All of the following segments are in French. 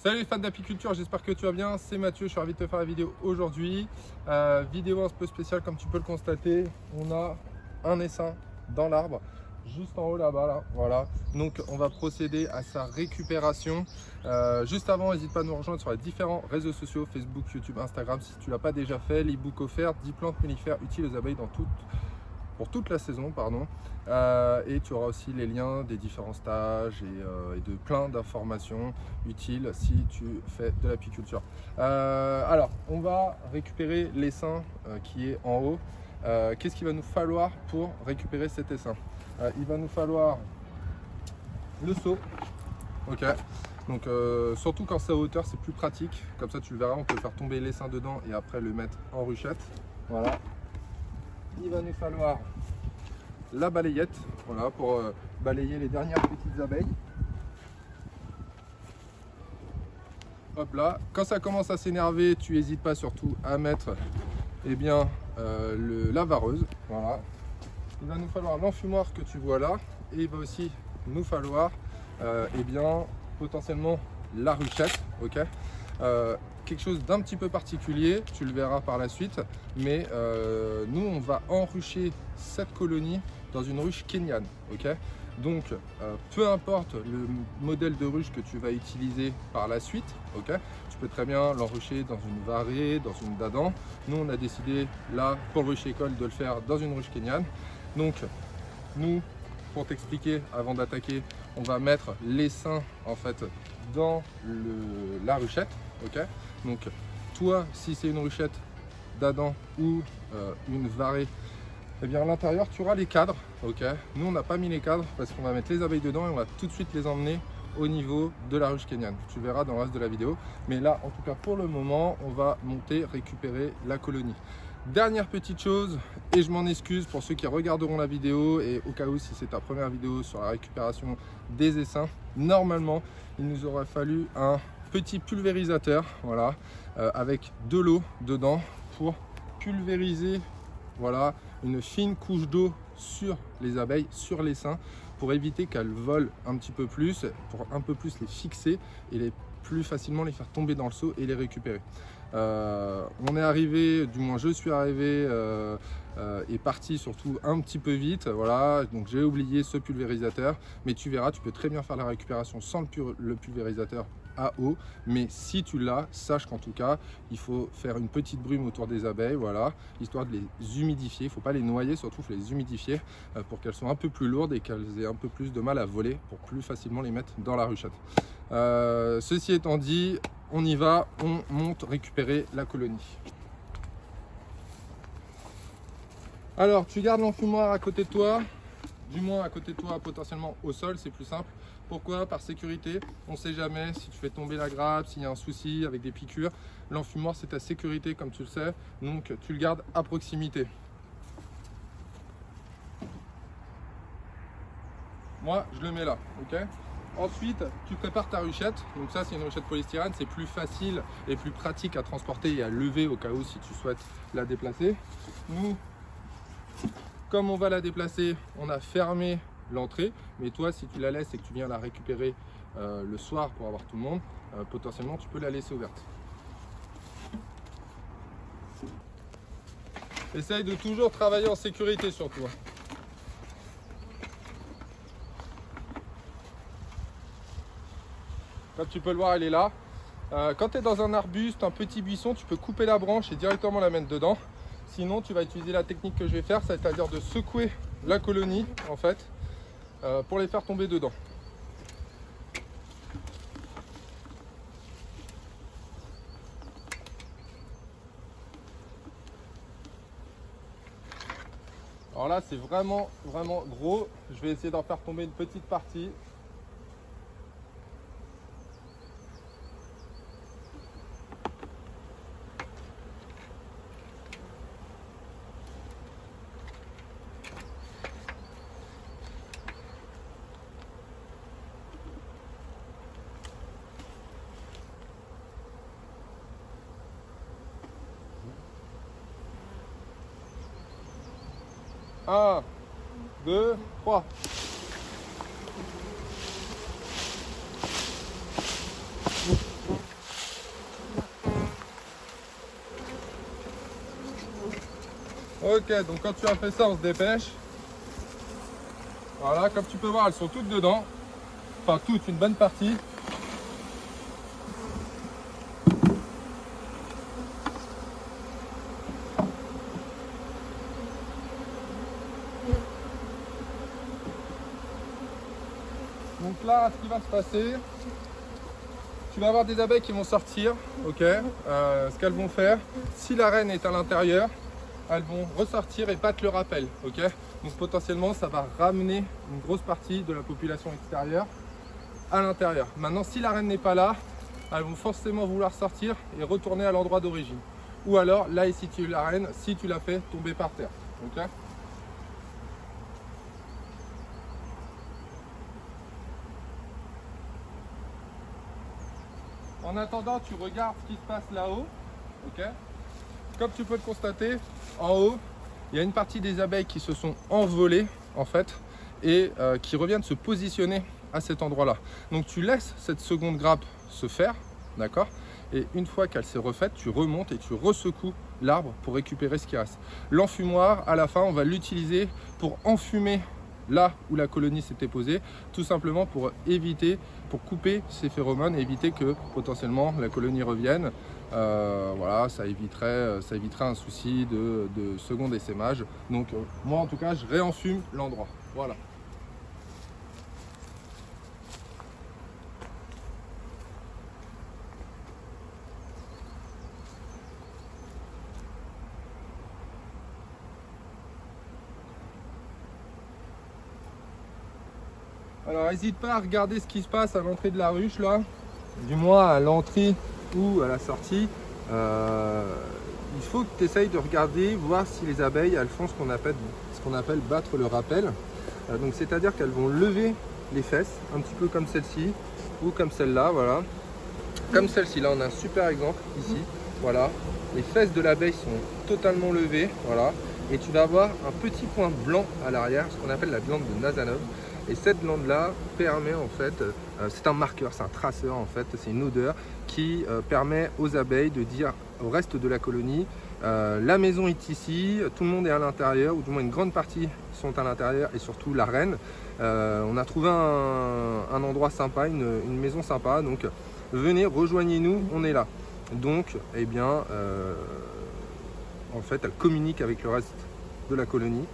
Salut les fans d'apiculture, j'espère que tu vas bien, c'est Mathieu, je suis ravi de te faire la vidéo aujourd'hui. Vidéo un peu spéciale comme tu peux le constater, on a un essaim dans l'arbre, juste en haut là-bas, là, voilà. Donc on va procéder à sa récupération. Juste avant, n'hésite pas à nous rejoindre sur les différents réseaux sociaux, Facebook, YouTube, Instagram, si tu ne l'as pas déjà fait. L'e-book offert, 10 plantes mellifères utiles aux abeilles pour toute la saison, pardon. Et tu auras aussi les liens des différents stages et de plein d'informations utiles si tu fais de l'apiculture. Alors, on va récupérer l'essaim qui est en haut. Qu'est-ce qu'il va nous falloir pour récupérer cet essaim? Il va nous falloir le seau, ok. Donc surtout quand c'est à hauteur, c'est plus pratique. Comme ça, tu le verras, on peut faire tomber l'essaim dedans et après le mettre en ruchette. Voilà. Il va nous falloir la balayette, voilà, pour balayer les dernières petites abeilles. Hop là, quand ça commence à s'énerver, tu n'hésites pas surtout à mettre la vareuse. Voilà. Il va nous falloir l'enfumoir que tu vois là, et il va aussi nous falloir potentiellement la ruchette, ok. Quelque chose d'un petit peu particulier, tu le verras par la suite, mais nous on va enrucher cette colonie dans une ruche kenyane, ok. Donc peu importe le modèle de ruche que tu vas utiliser par la suite, ok, tu peux très bien l'enrucher dans une varée, dans une dadan. Nous on a décidé là pour le ruche école de le faire dans une ruche kenyane. Donc nous, pour t'expliquer avant d'attaquer, on va mettre l'essaim en fait dans la ruchette, ok. Donc toi, si c'est une ruchette d'Adam ou une varée, eh bien à l'intérieur tu auras les cadres, ok. Nous on n'a pas mis les cadres parce qu'on va mettre les abeilles dedans et on va tout de suite les emmener au niveau de la ruche kenyane. Tu verras dans le reste de la vidéo, mais là en tout cas pour le moment on va monter récupérer la colonie. Dernière petite chose, et je m'en excuse pour ceux qui regarderont la vidéo et au cas où si c'est ta première vidéo sur la récupération des essaims, normalement il nous aurait fallu un petit pulvérisateur, voilà, avec de l'eau dedans pour pulvériser, voilà, une fine couche d'eau sur les abeilles, sur l'essaim, pour éviter qu'elles volent un petit peu plus, pour un peu plus les fixer et plus facilement les faire tomber dans le seau et les récupérer. On est arrivé, du moins je suis arrivé et parti surtout un petit peu vite, voilà, donc j'ai oublié ce pulvérisateur, mais tu verras, tu peux très bien faire la récupération sans le pulvérisateur à eau, mais si tu l'as, sache qu'en tout cas il faut faire une petite brume autour des abeilles, voilà, histoire de les humidifier. Il ne faut pas les noyer, surtout il faut les humidifier pour qu'elles soient un peu plus lourdes et qu'elles aient un peu plus de mal à voler pour plus facilement les mettre dans la ruchette. Ceci étant dit, on y va, on monte récupérer la colonie. Alors tu gardes l'enfumoir à côté de toi, du moins à côté de toi, potentiellement au sol, c'est plus simple. Pourquoi? Par sécurité, on ne sait jamais si tu fais tomber la grappe, s'il y a un souci avec des piqûres. L'enfumoir c'est ta sécurité comme tu le sais, donc tu le gardes à proximité. Moi je le mets là, ok. Ensuite tu prépares ta ruchette, donc ça c'est une ruchette polystyrène, c'est plus facile et plus pratique à transporter et à lever au cas où si tu souhaites la déplacer. Nous, comme on va la déplacer, on a fermé l'entrée, mais toi si tu la laisses et que tu viens la récupérer le soir pour avoir tout le monde, potentiellement tu peux la laisser ouverte. Essaye de toujours travailler en sécurité surtout. Comme tu peux le voir, elle est là. Quand tu es dans un arbuste, un petit buisson, tu peux couper la branche et directement la mettre dedans. Sinon tu vas utiliser la technique que je vais faire, c'est-à-dire de secouer la colonie en fait pour les faire tomber dedans. Alors là c'est vraiment gros, je vais essayer d'en faire tomber une petite partie. Un, 2, 3. Ok, donc quand tu as fait ça, on se dépêche. Voilà, comme tu peux voir, elles sont toutes dedans. Enfin, toutes, une bonne partie. Donc là, ce qui va se passer, tu vas avoir des abeilles qui vont sortir, ok. Ce qu'elles vont faire, si la reine est à l'intérieur, elles vont ressortir et battre le rappel, ok. Donc potentiellement, ça va ramener une grosse partie de la population extérieure à l'intérieur. Maintenant, si la reine n'est pas là, elles vont forcément vouloir sortir et retourner à l'endroit d'origine. Ou alors, là est située la reine, si tu la fais tomber par terre, ok. En attendant, tu regardes ce qui se passe là-haut, ok. Comme tu peux le constater, en haut, il y a une partie des abeilles qui se sont envolées, en fait, et qui reviennent se positionner à cet endroit-là. Donc tu laisses cette seconde grappe se faire, d'accord. Et une fois qu'elle s'est refaite, tu remontes et tu ressecoues l'arbre pour récupérer ce qui reste. L'enfumoir, à la fin, on va l'utiliser pour enfumer là où la colonie s'était posée, tout simplement pour éviter, pour couper ces phéromones et éviter que potentiellement la colonie revienne. Voilà, ça éviterait un souci de second essaimage. Donc moi en tout cas, je réenfume l'endroit. Voilà. Alors n'hésite pas à regarder ce qui se passe à l'entrée de la ruche là, du moins à l'entrée ou à la sortie. Il faut que tu essayes de regarder, voir si les abeilles elles font ce qu'on appelle battre le rappel. Donc c'est-à-dire qu'elles vont lever les fesses, un petit peu comme celle-ci ou comme celle-là, voilà. Comme celle-ci, là on a un super exemple ici, voilà. Les fesses de l'abeille sont totalement levées, voilà. Et tu vas avoir un petit point blanc à l'arrière, ce qu'on appelle la glande de Nazanov. Et cette glande-là permet en fait, c'est un marqueur, c'est un traceur en fait, c'est une odeur qui permet aux abeilles de dire au reste de la colonie, la maison est ici, tout le monde est à l'intérieur, ou du moins une grande partie sont à l'intérieur et surtout la reine. On a trouvé un endroit sympa, une maison sympa, donc venez, rejoignez-nous, on est là. Donc, eh bien, en fait, elle communique avec le reste de la colonie.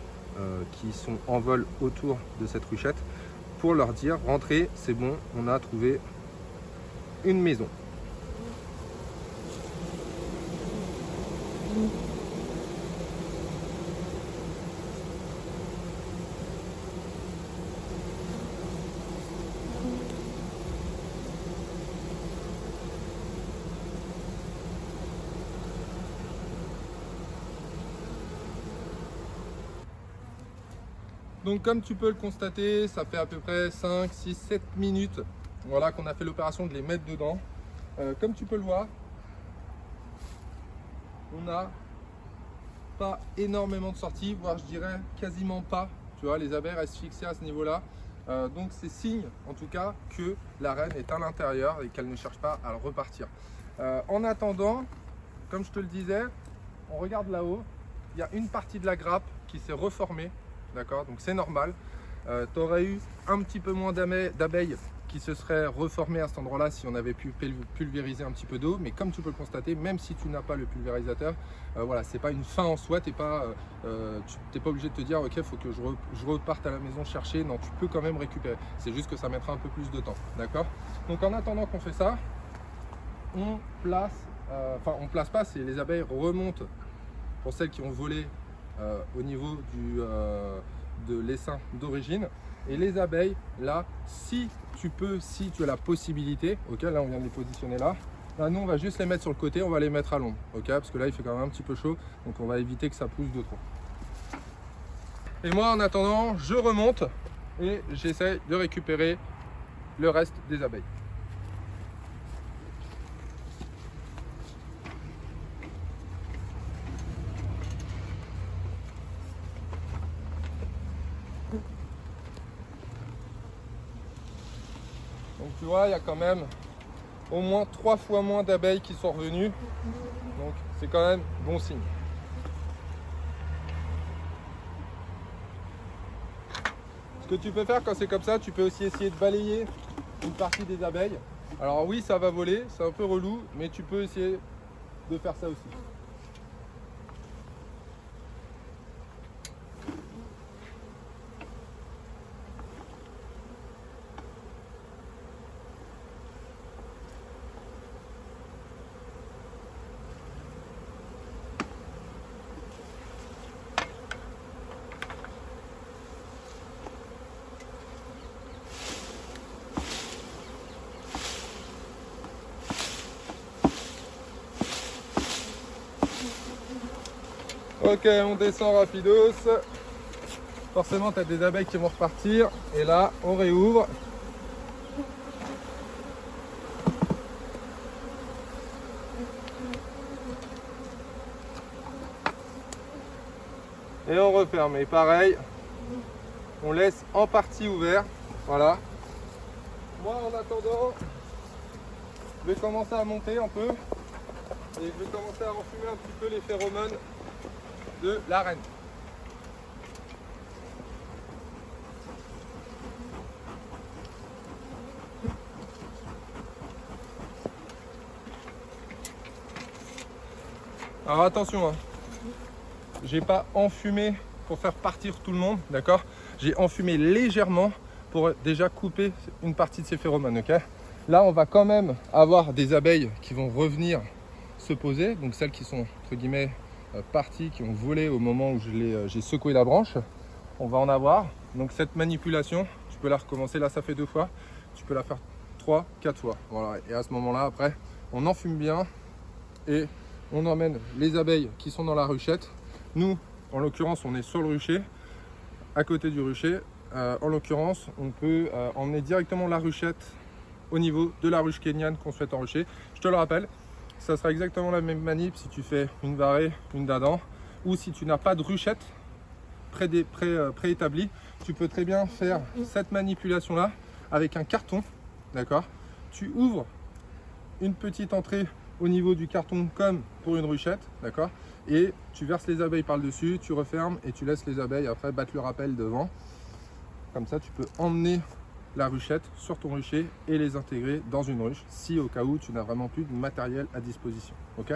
Qui sont en vol autour de cette ruchette pour leur dire rentrez, c'est bon, on a trouvé une maison. Donc comme tu peux le constater, ça fait à peu près 5, 6, 7 minutes voilà, qu'on a fait l'opération de les mettre dedans. Comme tu peux le voir, on n'a pas énormément de sorties, voire je dirais quasiment pas. Tu vois, les abeilles restent fixées à ce niveau-là. Donc c'est signe en tout cas que la reine est à l'intérieur et qu'elle ne cherche pas à repartir. En attendant, comme je te le disais, on regarde là-haut, il y a une partie de la grappe qui s'est reformée. D'accord, donc c'est normal. Tu aurais eu un petit peu moins d'abeilles qui se seraient reformées à cet endroit-là si on avait pu pulvériser un petit peu d'eau. Mais comme tu peux le constater, même si tu n'as pas le pulvérisateur, voilà, c'est pas une fin en soi. Tu n'es pas obligé de te dire ok, il faut que je reparte à la maison chercher. Non, tu peux quand même récupérer. C'est juste que ça mettra un peu plus de temps. D'accord. Donc en attendant qu'on fait ça, on place, on place pas, c'est les abeilles remontent pour celles qui ont volé. Au niveau de l'essaim d'origine, et les abeilles là, si tu as la possibilité, ok, là on vient de les positionner là, nous on va juste les mettre sur le côté, on va les mettre à l'ombre, ok, parce que là il fait quand même un petit peu chaud, donc on va éviter que ça pousse de trop. Et moi en attendant, je remonte et j'essaie de récupérer le reste des abeilles. Donc tu vois, il y a quand même au moins 3 fois moins d'abeilles qui sont revenues. Donc c'est quand même bon signe. Ce que tu peux faire quand c'est comme ça, tu peux aussi essayer de balayer une partie des abeilles. Alors oui, ça va voler, c'est un peu relou, mais tu peux essayer de faire ça aussi. Ok, on descend rapidos. Forcément, tu as des abeilles qui vont repartir. Et là, on réouvre. Et on referme. Et pareil, on laisse en partie ouvert. Voilà. Moi, en attendant, je vais commencer à monter un peu. Et je vais commencer à enfumer un petit peu les phéromones de la reine. Alors attention, hein. J'ai pas enfumé pour faire partir tout le monde, d'accord? J'ai enfumé légèrement pour déjà couper une partie de ces phéromones, ok? Là, on va quand même avoir des abeilles qui vont revenir se poser, donc celles qui sont entre guillemets parties, qui ont volé au moment où j'ai secoué la branche. On va en avoir. Donc cette manipulation, tu peux la recommencer. Là, ça fait 2 fois. Tu peux la faire 3, 4 fois. Voilà. Et à ce moment-là, après, on enfume bien et on emmène les abeilles qui sont dans la ruchette. Nous, en l'occurrence, on est sur le rucher, à côté du rucher. En l'occurrence, on peut emmener directement la ruchette au niveau de la ruche kenyane qu'on souhaite enrucher. Je te le rappelle, ça sera exactement la même manip si tu fais une varée, une dadan, ou si tu n'as pas de ruchette préétablie, tu peux très bien faire cette manipulation là avec un carton, d'accord? Tu ouvres une petite entrée au niveau du carton comme pour une ruchette, d'accord? Et tu verses les abeilles par le dessus, tu refermes et tu laisses les abeilles après battre le rappel devant. Comme ça, tu peux emmener la ruchette sur ton rucher et les intégrer dans une ruche si au cas où tu n'as vraiment plus de matériel à disposition. Ok?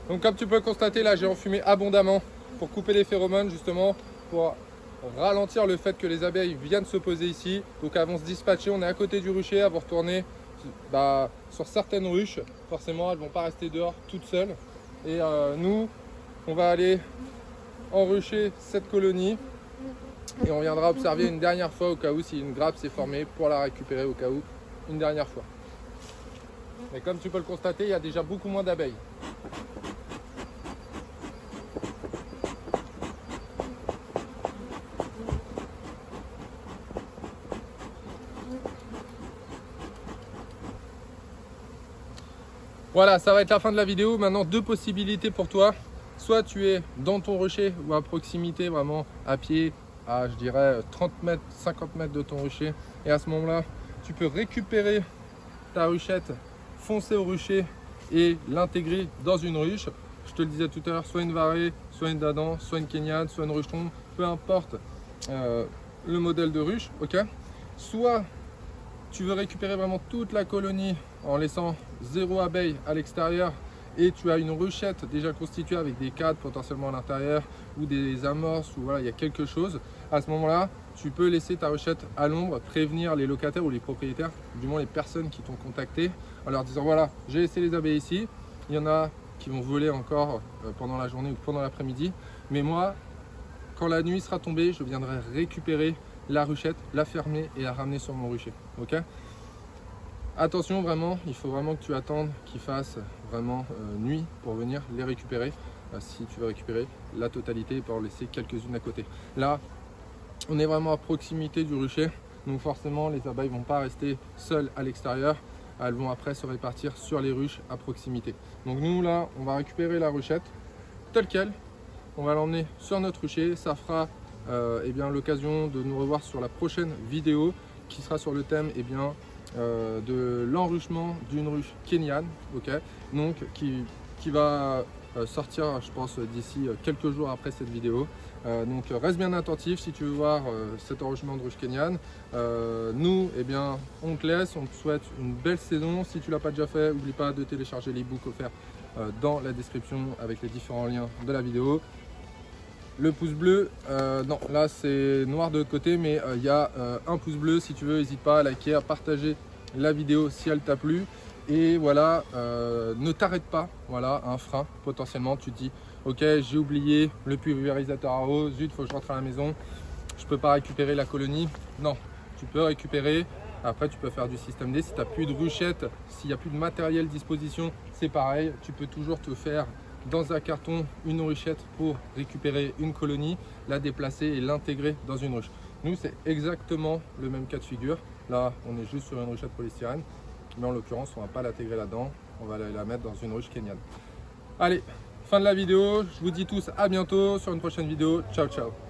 Donc comme tu peux le constater, là j'ai enfumé abondamment pour couper les phéromones, justement pour ralentir le fait que les abeilles viennent se poser ici. Donc elles vont se dispatcher, on est à côté du rucher, elles vont retourner sur certaines ruches. Forcément elles ne vont pas rester dehors toutes seules. Et nous, on va aller enrucher cette colonie et on viendra observer une dernière fois au cas où si une grappe s'est formée pour la récupérer au cas où une dernière fois. Mais comme tu peux le constater, il y a déjà beaucoup moins d'abeilles. Voilà, ça va être la fin de la vidéo. Maintenant, 2 possibilités pour toi. Soit tu es dans ton rucher ou à proximité, vraiment à pied, à je dirais 30 mètres, 50 mètres de ton rucher. Et à ce moment-là, tu peux récupérer ta ruchette, foncer au rucher et l'intégrer dans une ruche. Je te le disais tout à l'heure, soit une varée, soit une dadan, soit une kenyane, soit une rucheton, peu importe le modèle de ruche, ok? Soit tu veux récupérer vraiment toute la colonie en laissant 0 abeille à l'extérieur et tu as une ruchette déjà constituée avec des cadres potentiellement à l'intérieur ou des amorces ou voilà, il y a quelque chose. À ce moment-là, tu peux laisser ta ruchette à l'ombre, prévenir les locataires ou les propriétaires, du moins les personnes qui t'ont contacté, en leur disant voilà, j'ai laissé les abeilles ici, il y en a qui vont voler encore pendant la journée ou pendant l'après-midi, mais moi, quand la nuit sera tombée, je viendrai récupérer la ruchette, la fermer et la ramener sur mon rucher. Ok? Attention, vraiment, il faut vraiment que tu attendes qu'il fasse vraiment nuit pour venir les récupérer. Si tu veux récupérer la totalité et pas en laisser quelques-unes à côté. Là, on est vraiment à proximité du rucher, donc forcément les abeilles ne vont pas rester seules à l'extérieur. Elles vont après se répartir sur les ruches à proximité. Donc nous là, on va récupérer la ruchette telle quelle. On va l'emmener sur notre rucher. Ça fera eh bien, l'occasion de nous revoir sur la prochaine vidéo qui sera sur le thème de l'enruchement d'une ruche kenyane, donc qui va sortir, je pense, d'ici quelques jours après cette vidéo. Donc reste bien attentif si tu veux voir cet enruchement de ruche kenyane. Nous, eh bien, on te laisse, on te souhaite une belle saison. Si tu l'as pas déjà fait, n'oublie pas de télécharger l'ebook offert dans la description avec les différents liens de la vidéo. Le pouce bleu, non, là c'est noir de l'autre côté, mais il y a un pouce bleu. Si tu veux, n'hésite pas à liker, à partager la vidéo si elle t'a plu. Et voilà, ne t'arrête pas, voilà, un frein potentiellement. Tu te dis, ok, j'ai oublié le pulvérisateur à eau, zut, faut que je rentre à la maison, je peux pas récupérer la colonie. Non, tu peux récupérer. Après, tu peux faire du système D. Si tu n'as plus de ruchette, s'il n'y a plus de matériel à disposition, c'est pareil. Tu peux toujours te faire dans un carton une ruchette pour récupérer une colonie, la déplacer et l'intégrer dans une ruche. Nous, c'est exactement le même cas de figure. Là, on est juste sur une ruchette polystyrène, mais en l'occurrence, on ne va pas l'intégrer là-dedans. On va la mettre dans une ruche kenyane. Allez, fin de la vidéo. Je vous dis tous à bientôt sur une prochaine vidéo. Ciao, ciao.